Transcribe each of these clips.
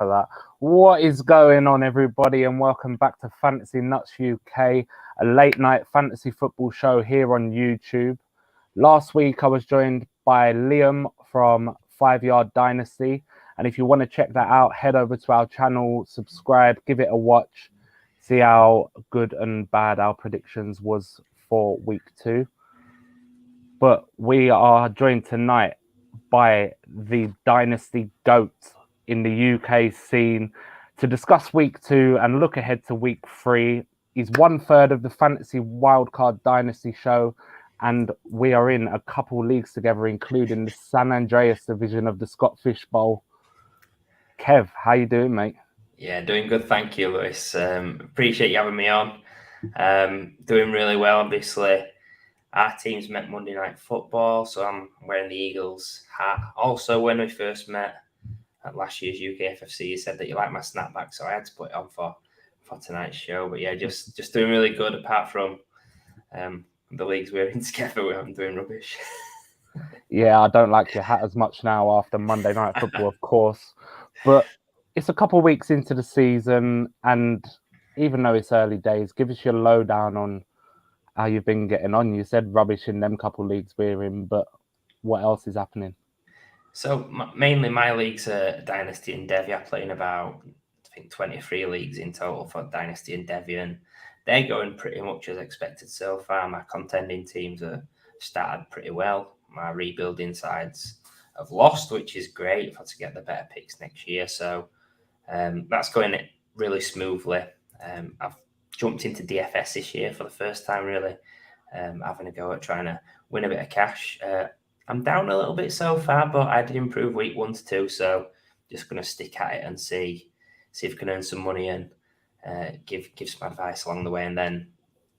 for that. What is going on, everybody, and welcome back to Fantasy Nuts UK, a late night fantasy football show here on YouTube. Last week, I was joined by Liam from UK Dynasty, and if you want to check that out, head over to our channel, subscribe, give it a watch, see how good and bad our predictions was for week 2. But we are joined tonight by the Dynasty GOAT in the UK scene to discuss week 2 and look ahead to week 3. He's 1/3 of the Fantasy Wildcard Dynasty show, and we are in a couple leagues together, including the San Andreas division of the Scott Fish Bowl. Kev, how you doing, mate? Yeah, doing good, thank you, Lewis. Appreciate you having me on. Doing really well, obviously. Our team's met Monday Night Football, so I'm wearing the Eagles hat. Also, when we first met at last year's UK FFC, you said that you liked my snapback, so I had to put it on for tonight's show. But yeah, just doing really good, apart from the leagues we're in together where I'm doing rubbish. Yeah, I don't like your hat as much now after Monday Night Football, of course. But it's a couple of weeks into the season, and even though it's early days, give us your lowdown on how you've been getting on. You said rubbish in them couple leagues we're in, but what else is happening? So mainly my leagues are Dynasty and Devy. I play in about, I think, 23 leagues in total for Dynasty and Devy, and they're going pretty much as expected so far. My contending teams have started pretty well. My rebuilding sides have lost, which is great. I've had to get the better picks next year. So that's going really smoothly. I've jumped into DFS this year for the first time, really, having a go at trying to win a bit of cash. I'm down a little bit so far, but I did improve week 1 to 2, so just going to stick at it and see if I can earn some money and give some advice along the way. And then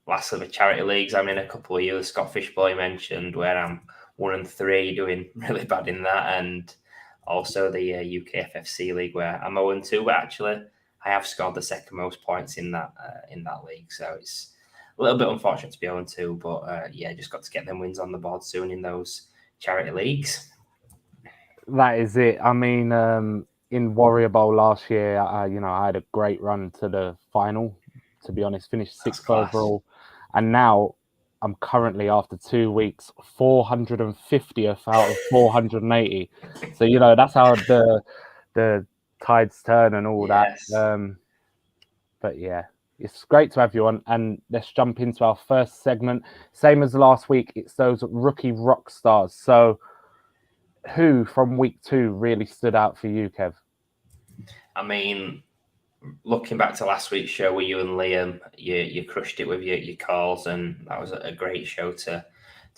lastly, the charity leagues, I'm in a couple of years. Scott Fish Boy mentioned, where I'm 1-3, doing really bad in that, and also the UK FFC league where I'm 0-2, but actually I have scored the second most points in that league, so it's a little bit unfortunate to be 0-2, but yeah, just got to get them wins on the board soon in those charity leagues. That is it. I mean, in Warrior Bowl last year, I had a great run to the final. To be honest, finished 6th overall, and now I'm currently, after 2 weeks, 450th out of 480. So that's how the tides turn and all Yes. that. But yeah, it's great to have you on, and let's jump into our first segment. Same as last week, it's those rookie rock stars. So who from week 2 really stood out for you, Kev? I mean, looking back to last week's show with you and Liam, you crushed it with your calls, and that was a great show to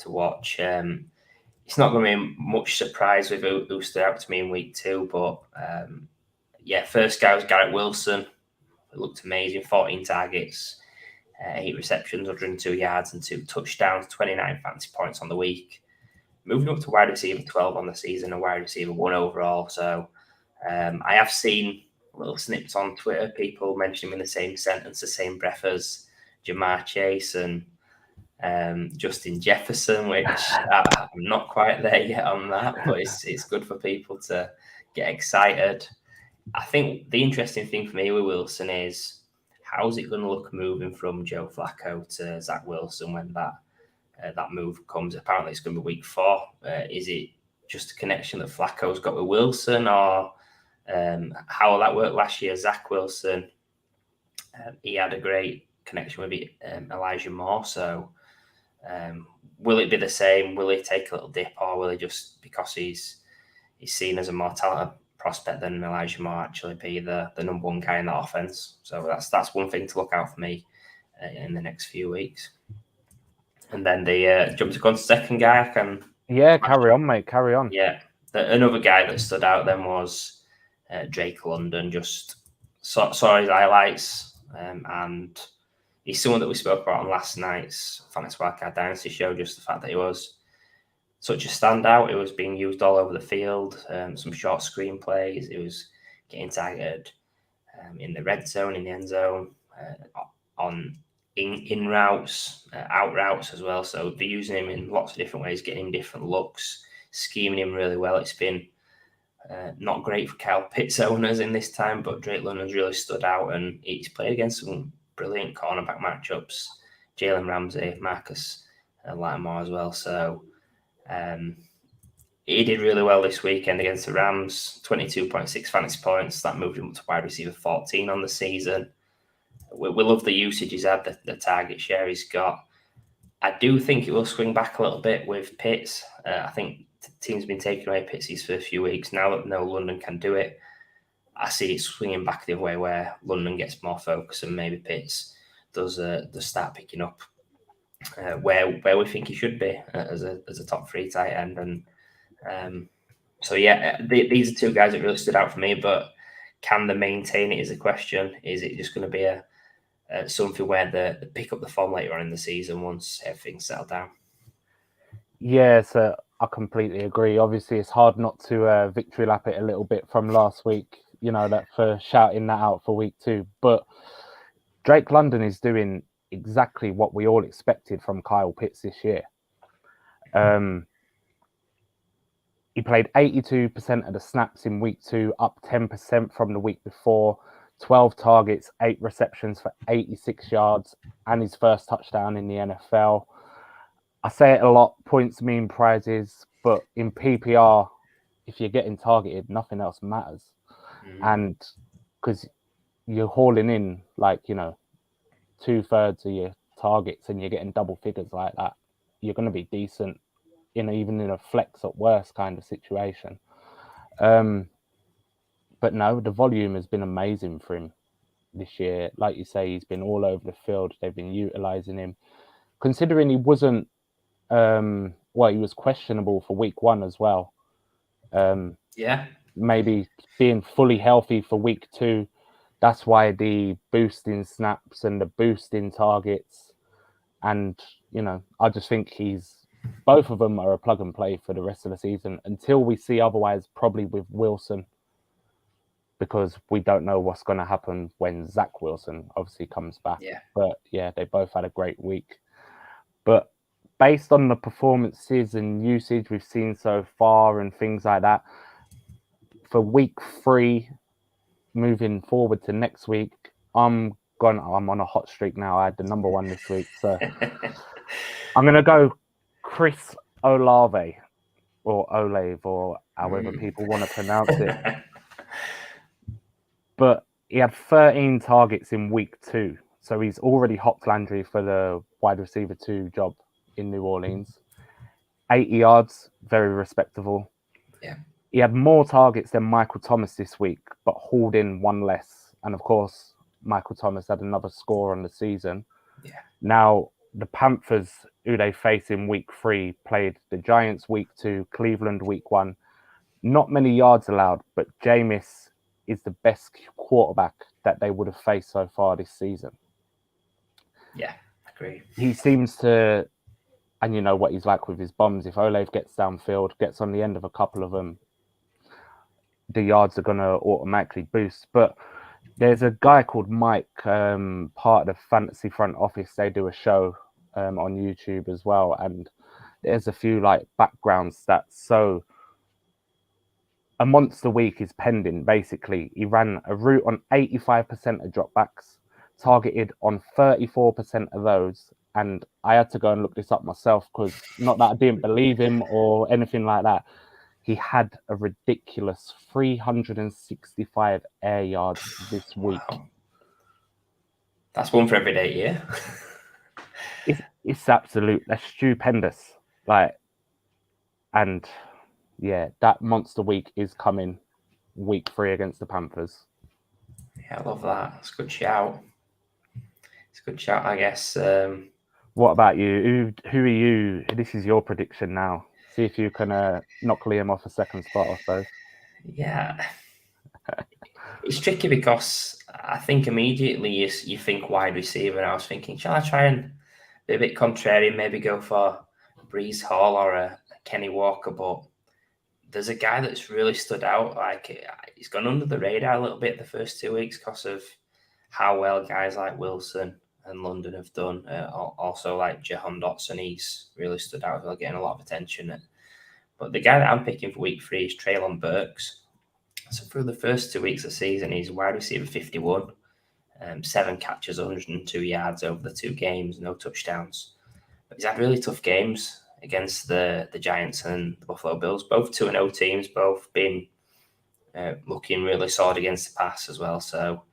watch. It's not going to be much surprise with who stood out to me in week 2, but yeah, first guy was Garrett Wilson. It looked amazing. 14 targets, 8 receptions, 102 yards, and 2 touchdowns, 29 fantasy points on the week. Moving up to wide receiver 12 on the season and wide receiver 1 overall. So I have seen little snips on Twitter, people mentioning him in the same sentence, the same breath as Jamar Chase and Justin Jefferson, which I'm not quite there yet on that, but it's good for people to get excited. I think the interesting thing for me with Wilson is, how's it going to look moving from Joe Flacco to Zach Wilson when that move comes? Apparently, it's going to be week 4. Is it just a connection that Flacco's got with Wilson, or how will that work last year? Zach Wilson, he had a great connection with Elijah Moore. So will it be the same? Will he take a little dip, or will he just, because he's seen as a more talented prospect than Elijah Moore, actually be the number 1 guy in that offense? So that's one thing to look out for me in the next few weeks. And then the jump to go on to second guy. Carry on, mate. Carry on. Yeah, another guy that stood out then was Drake London. Just saw his highlights, and he's someone that we spoke about on last night's Fantasy Wildcard Dynasty show. Just the fact that he was such a standout. It was being used all over the field, some short screen plays. It was getting targeted in the red zone, in the end zone, on in routes, out routes as well. So they're using him in lots of different ways, getting him different looks, scheming him really well. It's been Not great for Kyle Pitts owners in this time, but Drake London's really stood out, and he's played against some brilliant cornerback matchups. Jalen Ramsey, Marcus Lattimore as well. So he did really well this weekend against the Rams. 22.6 fantasy points. That moved him up to wide receiver 14 on the season. We love the usage he's had, the target share he's got. I do think it will swing back a little bit with Pitts. I think the team's been taking away Pitts for a few weeks. Now that London can do it, I see it swinging back the other way where London gets more focus and maybe Pitts does start picking up where we think he should be as a top 3 tight end. And so yeah, these are 2 guys that really stood out for me. But can they maintain it is a question. Is it just going to be something where they pick up the form later on in the season once everything's settled down? Yeah, so I completely agree. Obviously, it's hard not to victory lap it a little bit from last week, that for shouting that out for week 2. But Drake London is doing exactly what we all expected from Kyle Pitts this year. He played 82% of the snaps in week 2, up 10% from the week before. 12 targets, 8 receptions for 86 yards, and his first touchdown in the NFL. I say it a lot, points mean prizes, but in PPR, if you're getting targeted, nothing else matters. And because you're hauling in 2/3 of your targets and you're getting double figures like that, you're going to be decent even in a flex at worst kind of situation. But no, the volume has been amazing for him this year. Like you say, he's been all over the field. They've been utilizing him. Considering he wasn't, he was questionable for week 1 as well. Maybe being fully healthy for week 2. That's why the boost in snaps and the boost in targets. And, I just think both of them are a plug and play for the rest of the season until we see otherwise, probably with Wilson, because we don't know what's going to happen when Zach Wilson obviously comes back. But yeah, they both had a great week. But based on the performances and usage we've seen so far and things like that, for week 3, moving forward to next week, I'm on a hot streak now. I had the number 1 this week. So I'm going to go Chris Olave or Olave or however people want to pronounce it. But he had 13 targets in week 2. So he's already hopped Landry for the wide receiver 2 job in New Orleans. 80 yards, very respectable. Yeah. He had more targets than Michael Thomas this week, but hauled in 1 less. And of course, Michael Thomas had another score on the season. Yeah. Now, the Panthers, who they face in week 3, played the Giants week 2, Cleveland week 1. Not many yards allowed, but Jameis is the best quarterback that they would have faced so far this season. Yeah, agree. He seems to, and you know what he's like with his bombs. If Olay gets downfield, gets on the end of a couple of them, the yards are going to automatically boost. But there's a guy called Mike, part of the fantasy front office. They do a show on YouTube as well. And there's a few background stats. So a monster week is pending, basically. He ran a route on 85% of dropbacks, targeted on 34% of those. And I had to go and look this up myself because not that I didn't believe him or anything like that. He had a ridiculous 365 air yards this week. Wow. That's one for every day, yeah. It's that's stupendous. And yeah, that monster week is coming week 3 against the Panthers. Yeah, I love that. It's a good shout. I guess. What about you? Who are you? This is your prediction now. See if you can knock Liam off a second spot or so. Yeah. It's tricky because I think immediately you think wide receiver. And I was thinking, shall I try and be a bit contrarian, maybe go for Breeze Hall or a Kenny Walker? But there's a guy that's really stood out. He's gone under the radar a little bit the first 2 weeks because of how well guys like Wilson and London have done. Also, like Jahan Dotson, he's really stood out as well, getting a lot of attention. But the guy that I'm picking for week 3 is Treylon Burks. So through the first 2 weeks of the season, he's wide receiver 51, 7 catches, 102 yards over the 2 games, no touchdowns. But he's had really tough games against the Giants and the Buffalo Bills, both 2-0 teams, both been looking really solid against the pass as well. So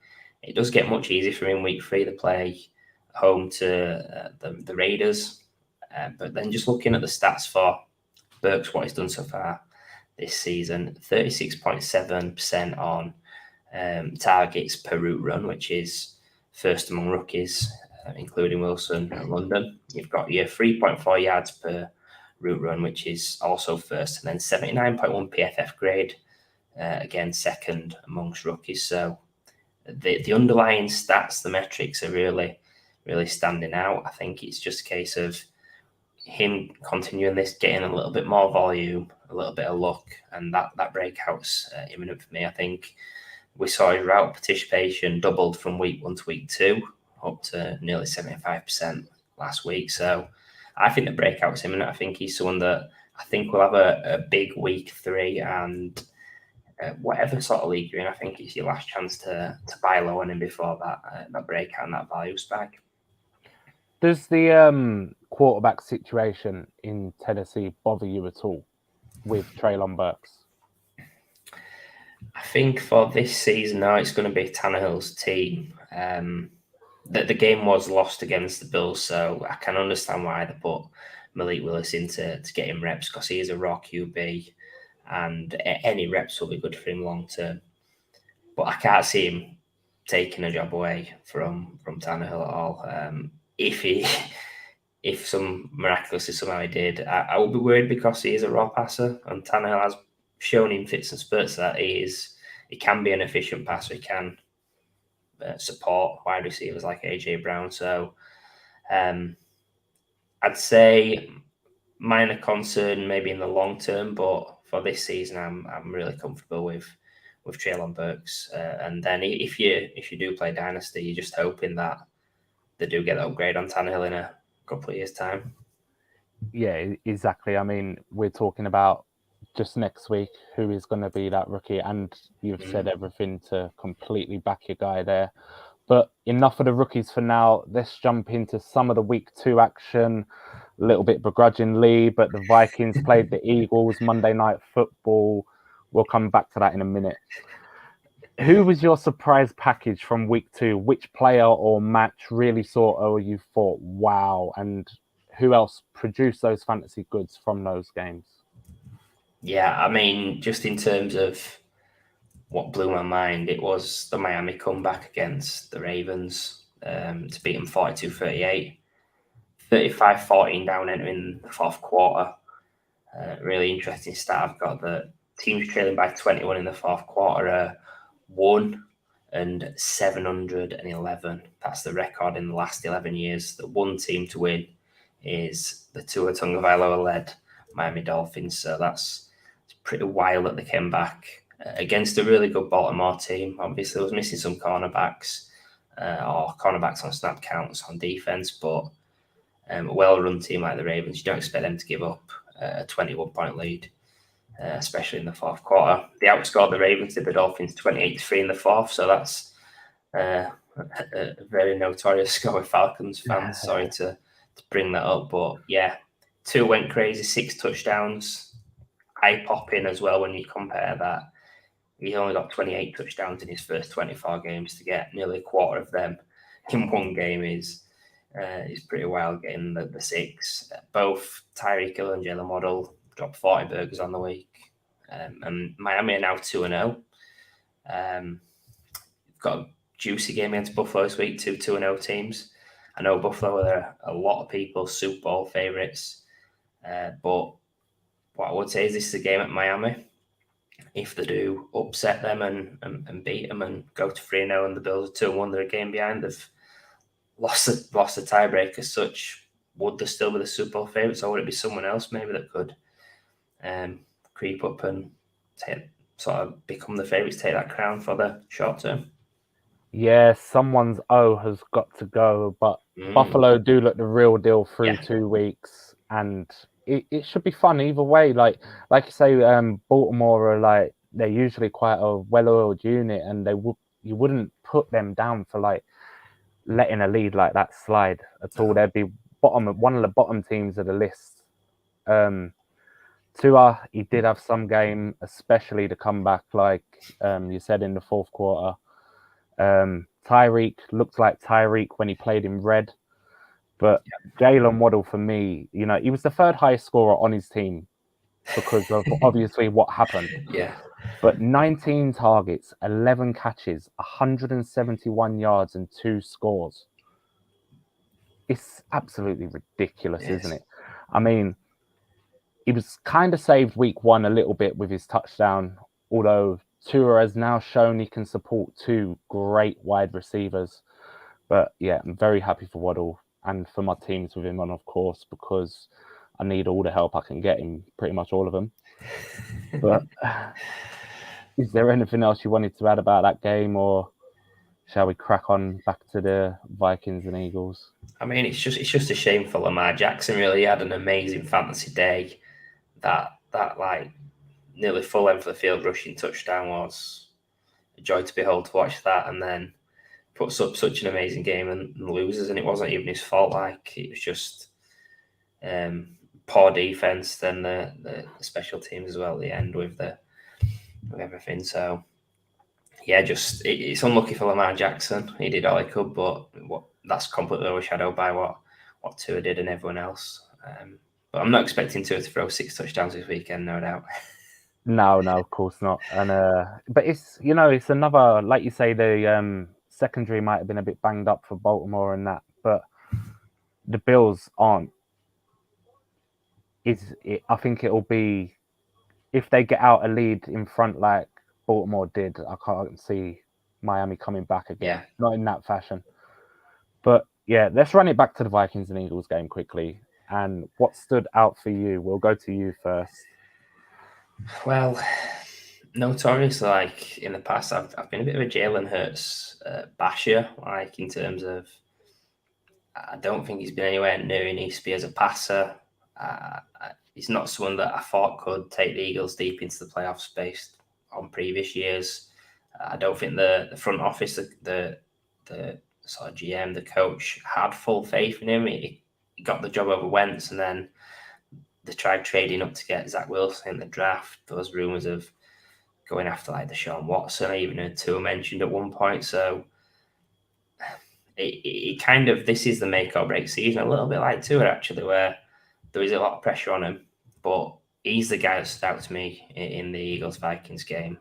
it does get much easier for him in week 3. They play home to the Raiders. But then just looking at the stats for Burks, what he's done so far this season, 36.7% on targets per route run, which is first among rookies, including Wilson and London. You've got your 3.4 yards per route run, which is also first, and then 79.1 PFF grade, again, second amongst rookies. So the underlying stats, the metrics are really, really standing out. I think it's just a case of him continuing this, getting a little bit more volume, a little bit of luck, and that breakout's imminent for me. I think we saw his route participation doubled from week 1 to week 2, up to nearly 75% last week. So I think the breakout's imminent. I think he's someone that I think will have a big week 3, and whatever sort of league you're in, I think it's your last chance to buy low on him before that breakout and that value spike. Does the quarterback situation in Tennessee bother you at all with Treylon Burks? I think for this season now, it's going to be Tannehill's team. The game was lost against the Bills, so I can understand why they put Malik Willis in to get him reps, because he is a raw QB, and any reps will be good for him long term. But I can't see him taking a job away from Tannehill at all. If some miraculously somehow he did, I would be worried, because he is a raw passer, and Tannehill has shown in fits and spurts that he can be an efficient passer. He can support wide receivers like AJ Brown. So I'd say minor concern maybe in the long term, but for this season, I'm really comfortable with Treylon Burks. And then if you do play Dynasty, you're just hoping that they do get the upgrade on Tannehill in a couple of years' time. Yeah, exactly. I mean, we're talking about just next week who is going to be that rookie, and you've said everything to completely back your guy there. But enough of the rookies for now. Let's jump into some of the week 2 action, a little bit begrudgingly, but the Vikings played the Eagles Monday Night Football. We'll come back to that in a minute. Who was your surprise package from week 2? Which player or match really you thought, wow, and who else produced those fantasy goods from those games? Yeah, I mean, just in terms of what blew my mind, it was the Miami comeback against the Ravens to beat them 42-38. 35-14 down entering the 4th quarter. Really interesting stat I've got, that teams trailing by 21 in the 4th quarter 1 and 711. That's the record in the last 11 years. The one team to win is the Tua Tagovailoa-led Miami Dolphins. So it's pretty wild that they came back against a really good Baltimore team. Obviously, was missing some cornerbacks or cornerbacks on snap counts on defense, but a well-run team like the Ravens, you don't expect them to give up a 21-point lead, especially in the 4th quarter. They outscored the Ravens to the Dolphins 28-3 in the 4th, so that's a very notorious score with Falcons fans. Sorry to bring that up, but yeah, 2 went crazy, 6 touchdowns. Eye-popping as well when you compare that. He's only got 28 touchdowns in his first 24 games. To get nearly a quarter of them in one game is pretty wild, getting the 6. Both Tyreek Hill and Jalen Waddle dropped 40 burgers on the week. And Miami are now 2-0. Got a juicy game against Buffalo this week, 2-0 teams. I know Buffalo are a lot of people's Super Bowl favourites. But what I would say is this is a game at Miami. If they do upset them and beat them and go to 3-0 and the Bills are 2-1, they're a game behind, they've lost the tiebreak as such, would they still be the Super Bowl favourites, or would it be someone else maybe that could creep up and become the favourites, take that crown for the short term? Yeah, someone's O has got to go, but Buffalo do look the real deal through 2 weeks, and it should be fun either way. Like you say, Baltimore are they're usually quite a well-oiled unit, and you wouldn't put them down for like letting a lead like that slide at all. They'd be one of the bottom teams of the list. Tua, he did have some game, especially the comeback, like you said, in the fourth quarter. Tyreek looked like Tyreek when he played in red. But Jalen Waddle, for me, he was the third highest scorer on his team because of obviously what happened. Yeah. But 19 targets, 11 catches, 171 yards, and 2 scores. It's absolutely ridiculous, isn't it? I mean, he was kind of saved week 1 a little bit with his touchdown, although Tua has now shown he can support 2 great wide receivers. But yeah, I'm very happy for Waddle and for my teams with him on, of course, because I need all the help I can get in pretty much all of them. But is there anything else you wanted to add about that game, or shall we crack on back to the Vikings and Eagles? I mean, it's just a shame for Lamar Jackson. Really, he had an amazing fantasy day. That like nearly full length of the field rushing touchdown was a joy to behold to watch that, and then puts up such an amazing game and loses, and it wasn't even his fault. Like, it was just poor defense. Then the special teams as well at the end with everything. So yeah, just it's unlucky for Lamar Jackson. He did all he could, but that's completely overshadowed by what Tua did and everyone else. But I'm not expecting Tua to throw 6 touchdowns this weekend, no doubt. No, of course not. And but it's it's another, like you say, the secondary might have been a bit banged up for Baltimore and that, but the Bills aren't. I think it'll be, if they get out a lead in front like Baltimore did, I can't see Miami coming back again. Yeah. Not in that fashion. But yeah, let's run it back to the Vikings and Eagles game quickly. And what stood out for you? We'll go to you first. Well, notoriously, like in the past, I've been a bit of a Jalen Hurts basher, like in terms of I don't think he's been anywhere near he needs to be as a passer. He's not someone that I thought could take the Eagles deep into the playoffs based on previous years. I don't think the front office, the sort of GM, the coach, had full faith in him. He got the job over Wentz, and then they tried trading up to get Zach Wilson in the draft. There was rumours of going after like Deshaun Watson. I even heard Tua mentioned at one point. So it kind of, this is the make or break season, a little bit like Tua actually, where there is a lot of pressure on him, but he's the guy that stood out to me in the Eagles-Vikings game.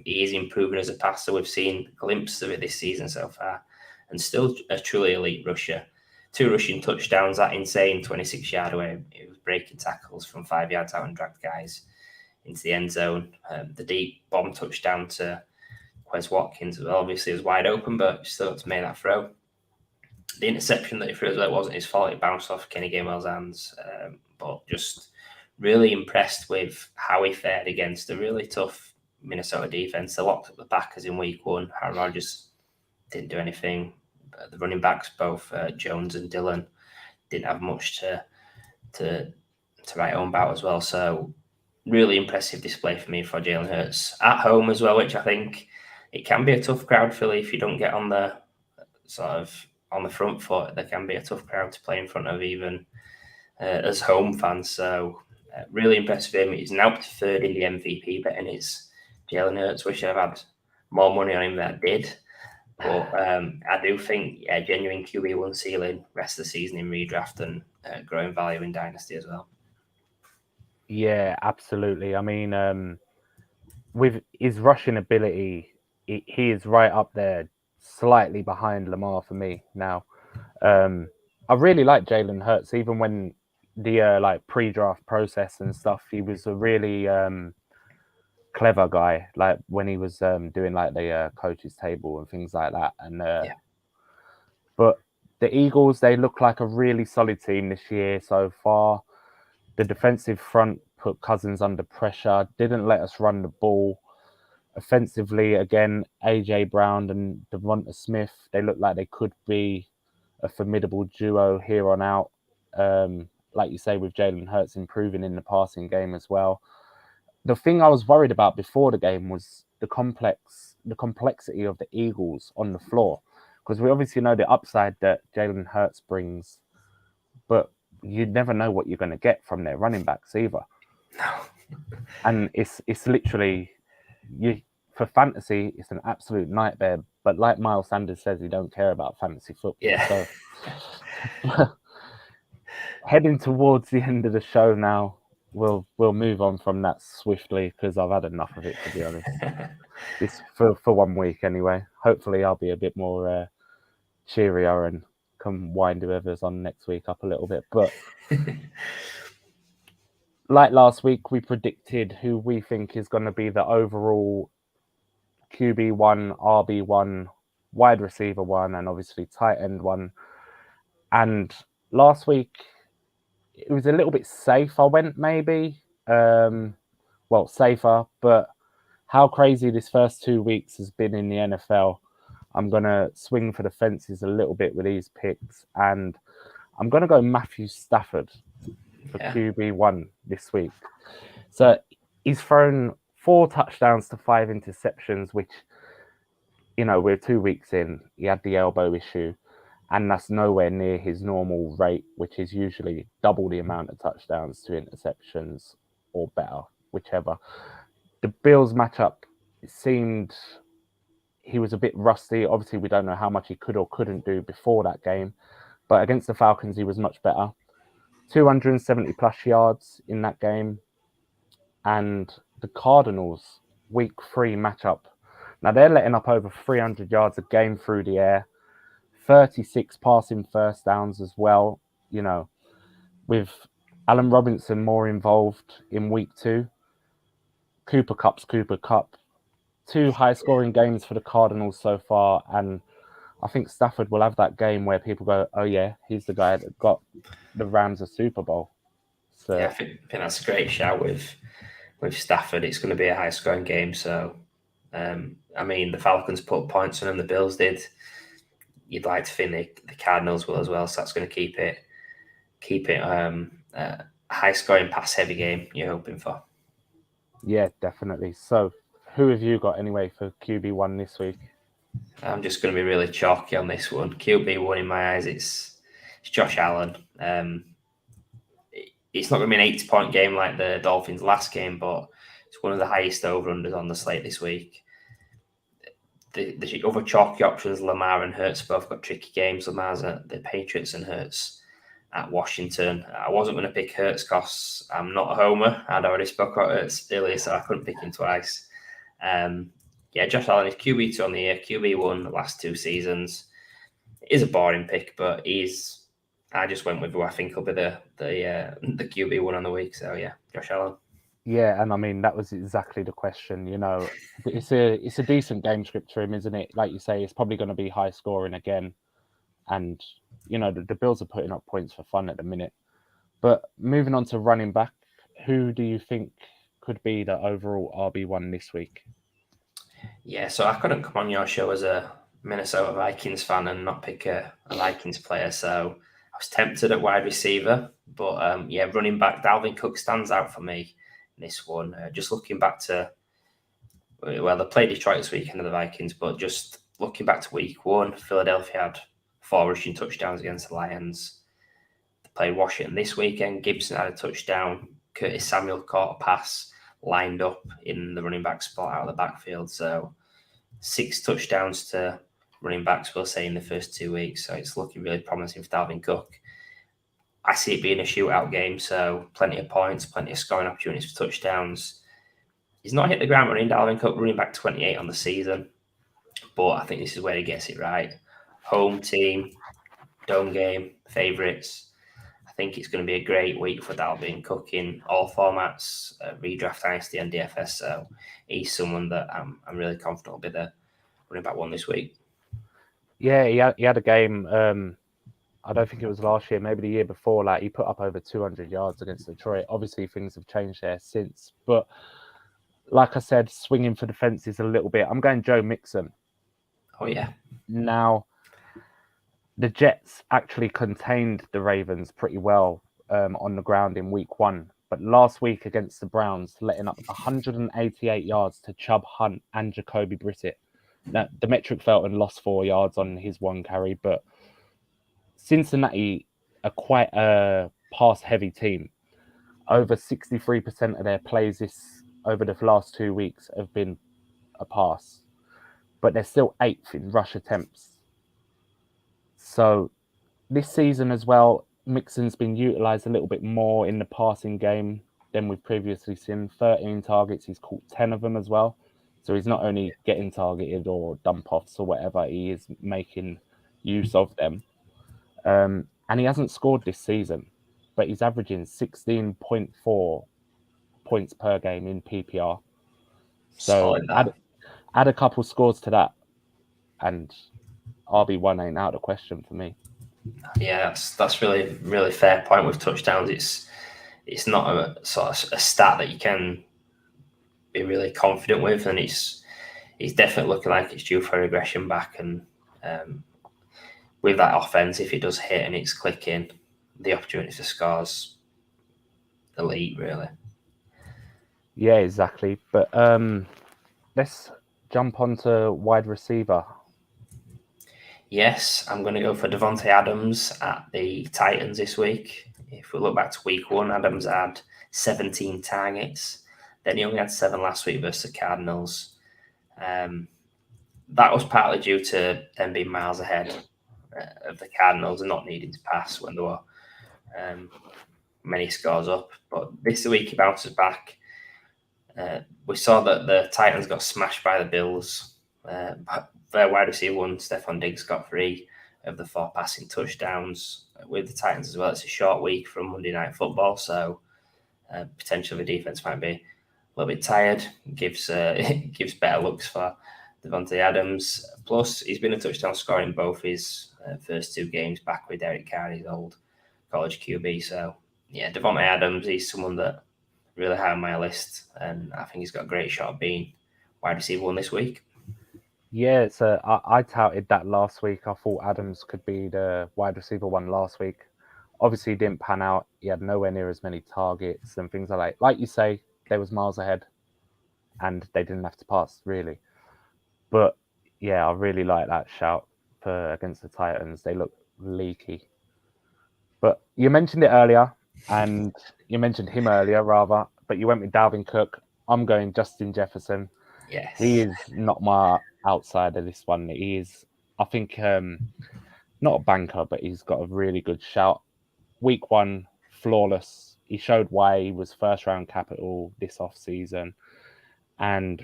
He is improving as a passer. We've seen glimpses of it this season so far, and still a truly elite rusher. 2 rushing touchdowns, that insane 26-yard where he was breaking tackles from 5 yards out and dragged guys into the end zone. The deep bomb touchdown to Quez Watkins, well, obviously was wide open, but still got to make that throw. The interception that he threw as well wasn't his fault. It bounced off Kenny Gainwell's hands. But just really impressed with how he fared against a really tough Minnesota defense. They locked up the Packers in week 1. Aaron Rodgers didn't do anything. The running backs, both Jones and Dillon, didn't have much to write home about as well. So really impressive display for me for Jalen Hurts at home as well, which I think it can be a tough crowd, Philly, if you don't get on the sort of on the front foot. There can be a tough crowd to play in front of, even as home fans. So really impressive him. He's now up to 3rd in the MVP betting. It's Jalen Hurts. Wish I'd had more money on him than I did. But I do think, genuine QB1 ceiling, rest of the season in redraft, and growing value in Dynasty as well. Yeah, absolutely. I mean, with his rushing ability, he is right up there, slightly behind Lamar for me now. I really like Jalen Hurts, even when the like pre-draft process and stuff. He was a really clever guy, like when he was doing like the coaches table and things like that. And but the Eagles, they look like a really solid team this year so far. The defensive front put Cousins under pressure, didn't let us run the ball. Offensively, again, AJ Brown and Devonta Smith, they look like they could be a formidable duo here on out. Like you say, with Jalen Hurts improving in the passing game as well. the thing I was worried about before the game was the complexity of the Eagles on the floor, because we obviously know the upside that Jalen Hurts brings, but you never know what you're going to get from their running backs either. No. And it's literally for fantasy, it's an absolute nightmare. But like Miles Sanders says, he don't care about fantasy football. Yeah. So heading towards the end of the show now, we'll move on from that swiftly because I've had enough of it, to be honest. This for 1 week anyway. Hopefully, I'll be a bit more cheerier and can wind whoever's on next week up a little bit. But like last week, we predicted who we think is going to be the overall QB1, RB1, wide receiver 1, and obviously tight end 1. And last week, it was a little bit safe. I went maybe, safer, but how crazy this first 2 weeks has been in the NFL. I'm going to swing for the fences a little bit with these picks, and I'm going to go Matthew Stafford for QB1 this week. So he's thrown 4 touchdowns to 5 interceptions, which, we're 2 weeks in. He had the elbow issue, and that's nowhere near his normal rate, which is usually double the amount of touchdowns to interceptions or better, whichever. The Bills matchup, it seemed he was a bit rusty. Obviously, we don't know how much he could or couldn't do before that game, but against the Falcons, he was much better. 270 plus yards in that game. And the Cardinals, week 3 matchup. Now, they're letting up over 300 yards a game through the air, 36 passing first downs as well, with Allen Robinson more involved in week 2. Cooper Kupp. 2 high-scoring games for the Cardinals so far, and I think Stafford will have that game where people go, oh yeah, he's the guy that got the Rams a Super Bowl. So yeah, I think that's a great shout with Stafford. It's going to be a high-scoring game. So, the Falcons put points on them. The Bills did. You'd like to think the Cardinals will as well. So that's going to keep it a high-scoring, pass-heavy game. You're hoping for. Yeah, definitely. So, who have you got anyway for QB1 this week? I'm just going to be really chalky on this one. QB1 in my eyes, it's Josh Allen. It's not going to be an 80-point game like the Dolphins' last game, but it's one of the highest over-unders on the slate this week. The other chalky options, Lamar and Hurts, both got tricky games. Lamar's at the Patriots and Hurts at Washington. I wasn't going to pick Hurts because I'm not a homer. I'd already spoke about Hurts earlier, so I couldn't pick him twice. Josh Allen is QB2 on the year, QB1 the last 2 seasons. It is a boring pick, but I just went with who I think will be the QB1 on the week. So yeah, Josh Allen. Yeah, and that was exactly the question. It's a decent game script for him, isn't it? Like you say, it's probably going to be high scoring again, and the Bills are putting up points for fun at the minute. But moving on to running back, who do you think could be the overall RB1 this week? Yeah, so I couldn't come on your show as a Minnesota Vikings fan and not pick a Vikings player. So I was tempted at wide receiver, but running back Dalvin Cook stands out for me in this one. Just looking back to, they played Detroit this weekend of the Vikings, but just looking back to week 1, Philadelphia had 4 rushing touchdowns against the Lions. They played Washington this weekend. Gibson had a touchdown. Curtis Samuel caught a pass, lined up in the running back spot out of the backfield. So 6 touchdowns to running backs, we'll say, in the first 2 weeks. So it's looking really promising for Dalvin Cook. I see it being a shootout game, so plenty of points, plenty of scoring opportunities for touchdowns. He's not hit the ground running, Dalvin Cook, running back 28 on the season. But I think this is where he gets it right. Home team, dome game, favourites. I think it's going to be a great week for Dalvin Cook in all formats, redraft, dynasty, and DFS. So he's someone that I'm really confident will be the running back 1 this week. Yeah, he had a game. I don't think it was last year, maybe the year before. Like he put up over 200 yards against Detroit. Obviously, things have changed there since. But like I said, swinging for the fences a little bit. I'm going Joe Mixon. Oh yeah. Now, the Jets actually contained the Ravens pretty well on the ground in week 1, but last week against the Browns, letting up 188 yards to Chubb Hunt and Jacoby Brissett. Now, Demetric Felton lost 4 yards on his one carry, but Cincinnati are quite a pass-heavy team. Over 63% of their plays over the last 2 weeks have been a pass, but they're still 8th in rush attempts. So this season as well, Mixon's been utilised a little bit more in the passing game than we've previously seen. 13 targets, he's caught 10 of them as well. So he's not only getting targeted or dump-offs or whatever, he is making use of them. And he hasn't scored this season, but he's averaging 16.4 points per game in PPR. So add a couple scores to that, and RB1 ain't out of the question for me. Yeah, that's really, really fair point with touchdowns. It's not a sort of a stat that you can be really confident with, and he's definitely looking like it's due for a regression back. And with that offense, if it does hit and it's clicking, the opportunity for scores elite, really. Yeah, exactly. But let's jump onto wide receiver. Yes, I'm going to go for Devontae Adams at the Titans this week. If we look back to week 1, Adams had 17 targets. Then he only had 7 last week versus the Cardinals. That was partly due to them being miles ahead of the Cardinals and not needing to pass when there were many scores up. But this week he bounces back. We saw that the Titans got smashed by the Bills. But their wide receiver one, Stephon Diggs, got 3 of the 4 passing touchdowns. With the Titans as well, it's a short week from Monday Night Football, so potentially the defense might be a little bit tired. Gives better looks for Devontae Adams. Plus, he's been a touchdown scorer in both his first 2 games back with Derek Carr, his old college QB. So, yeah, Devontae Adams, he's someone that really high on my list, and I think he's got a great shot of being wide receiver 1 this week. Yeah, so I touted that last week. I thought Adams could be the wide receiver 1 last week. Obviously, he didn't pan out. He had nowhere near as many targets and things like that. Like you say, they was miles ahead, and they didn't have to pass, really. But, yeah, I really like that shout against the Titans. They look leaky. But you mentioned it earlier, and you mentioned him earlier, rather, but you went with Dalvin Cook. I'm going Justin Jefferson. Yes. He is not my outsider, this one. He is, I think, not a banker, but he's got a really good shout. Week 1, flawless. He showed why he was first-round capital this off-season. And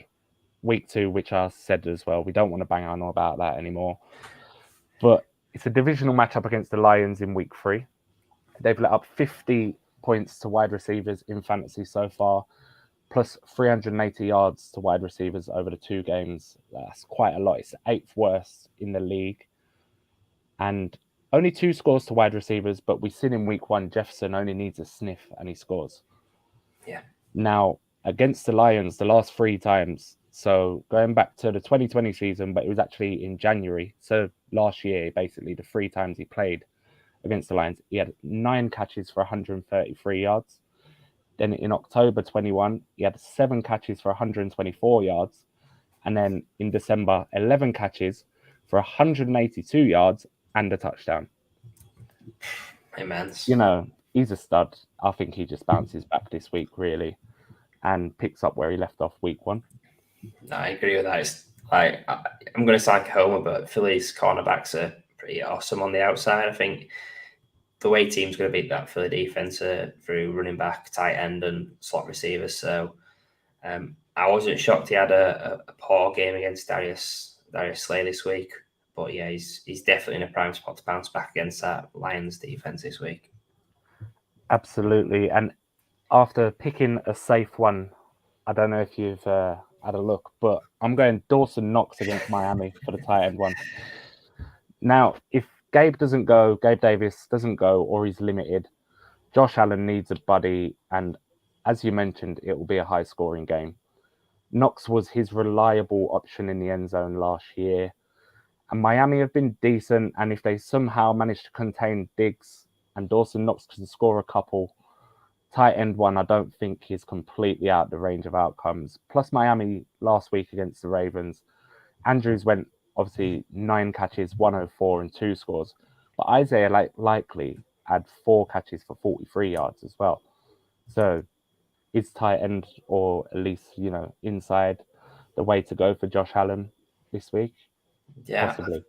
week 2, which I said as well, we don't want to bang on about that anymore. But it's a divisional matchup against the Lions in week 3. They've let up 50 points to wide receivers in fantasy so far, plus 380 yards to wide receivers over the 2 games. That's quite a lot. It's 8th worst in the league. And only 2 scores to wide receivers, but we've seen in week 1, Jefferson only needs a sniff and he scores. Yeah. Now, against the Lions, the last 3 times, so going back to the 2020 season, but it was actually in January. So last year, basically, the 3 times he played against the Lions, he had 9 catches for 133 yards. Then in October 21, he had 7 catches for 124 yards. And then in December, 11 catches for 182 yards and a touchdown. Immense. You know, he's a stud. I think he just bounces back this week, really, and picks up where he left off week 1. No, I agree with that. It's like, I'm going to sound like Homer, but Philly's cornerbacks are pretty awesome on the outside. I think the way team's going to beat that Philly defense through running back, tight end, and slot receivers. So I wasn't shocked he had a poor game against Darius Slay this week. But yeah, he's definitely in a prime spot to bounce back against that Lions defense this week. Absolutely. And after picking a safe one, I don't know if you've had a look, but I'm going Dawson Knox against Miami for the tight end one. Now, if Gabe Davis doesn't go, or he's limited, Josh Allen needs a buddy. And as you mentioned, it will be a high scoring game. Knox was his reliable option in the end zone last year. And Miami have been decent. And if they somehow manage to contain Diggs and Dawson Knox can score a couple, tight end one, I don't think is completely out the range of outcomes. Plus Miami last week against the Ravens. Andrews went obviously 9 catches, 104 and 2 scores. But Isaiah likely had 4 catches for 43 yards as well. So is tight end, or at least, inside, the way to go for Josh Allen this week? Yeah, Possibly.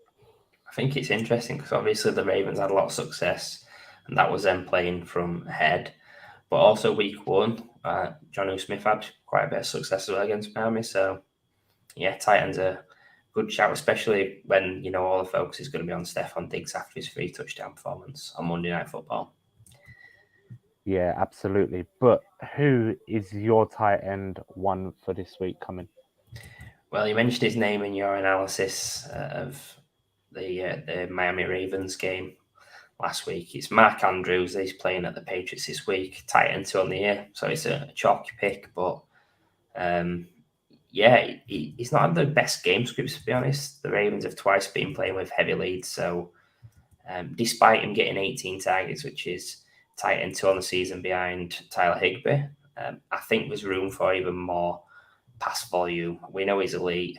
I think it's interesting because obviously the Ravens had a lot of success, and that was them playing from ahead. But also week 1, Jonnu Smith had quite a bit of success as well against Miami. So yeah, tight end's a good shout, especially when all the focus is going to be on Stephon Diggs after his 3 touchdown performance on Monday Night Football. Yeah, absolutely. But who is your tight end one for this week coming? Well, you mentioned his name in your analysis of the Miami Ravens game last week. It's Mark Andrews. He's playing at the Patriots this week, tight end 2 on the year. So it's a chalky pick, but he's not had the best game scripts, to be honest. The Ravens have twice been playing with heavy leads. So despite him getting 18 targets, which is tight end 2 on the season behind Tyler Higbee, I think there's room for even more pass volume. We know he's elite.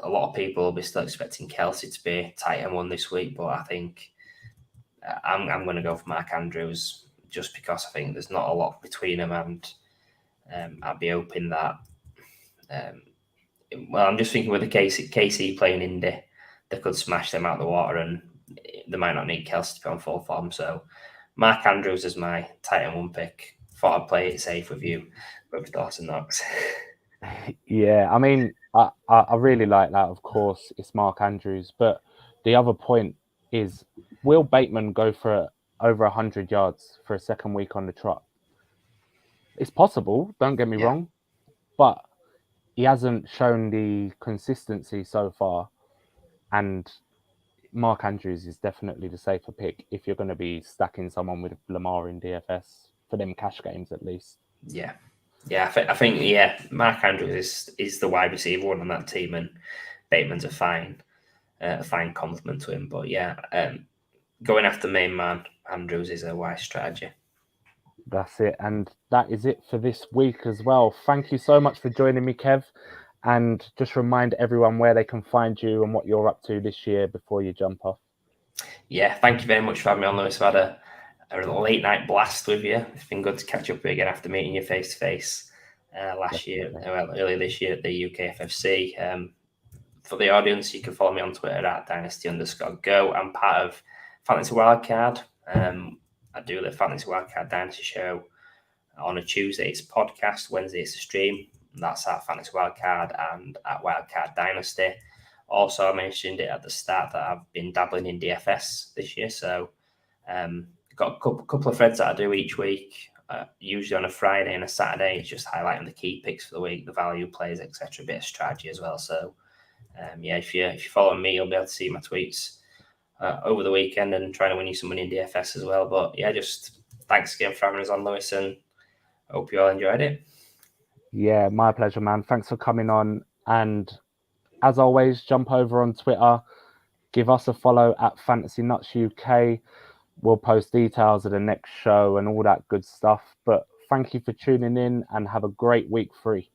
A lot of people will be still expecting Kelsey to be tight end 1 this week, but I think I'm going to go for Mark Andrews just because I think there's not a lot between them, and I'd be hoping that. I'm just thinking with the KC playing Indy, they could smash them out of the water, and they might not need Kelsey to be on full form. So Mark Andrews is my tight end 1 pick. Thought I'd play it safe with you, with Dawson Knox. Yeah, I mean, I really like that. Of course, it's Mark Andrews, but the other point is, will Bateman go for over 100 yards for a second week on the trot? It's possible, don't get me wrong, but he hasn't shown the consistency so far, and Mark Andrews is definitely the safer pick if you're going to be stacking someone with Lamar in DFS for them cash games at least. Yeah. I think Mark Andrews is the wide receiver one on that team, and Bateman's a fine compliment to him. But going after main man Andrews is a wise strategy. That's it, and that is it for this week as well. Thank you so much for joining me, Kev, and just remind everyone where they can find you and what you're up to this year before you jump off. Yeah, thank you very much for having me on, Lewis. I've had a late night blast with you. It's been good to catch up again after meeting you face to face earlier this year at the UK FFC. For the audience, you can follow me on Twitter at Dynasty_Go. I'm part of Fantasy Wildcard. I do the Fantasy Wildcard Dynasty show on a Tuesday. It's a podcast. Wednesday, it's a stream. That's at Fantasy Wildcard and at Wildcard Dynasty. Also, I mentioned it at the start that I've been dabbling in DFS this year. So got a couple of threads that I do each week, usually on a Friday and a Saturday. It's just highlighting the key picks for the week, the value plays, etc. A bit of strategy as well. So if you follow me, you'll be able to see my tweets over the weekend and trying to win you some money in DFS as well. But just thanks again for having us on, Lewis, and I hope you all enjoyed it. Yeah, my pleasure, man. Thanks for coming on. And as always, jump over on Twitter, give us a follow at Fantasy Nuts UK. We'll post details of the next show and all that good stuff. But thank you for tuning in and have a great week 3.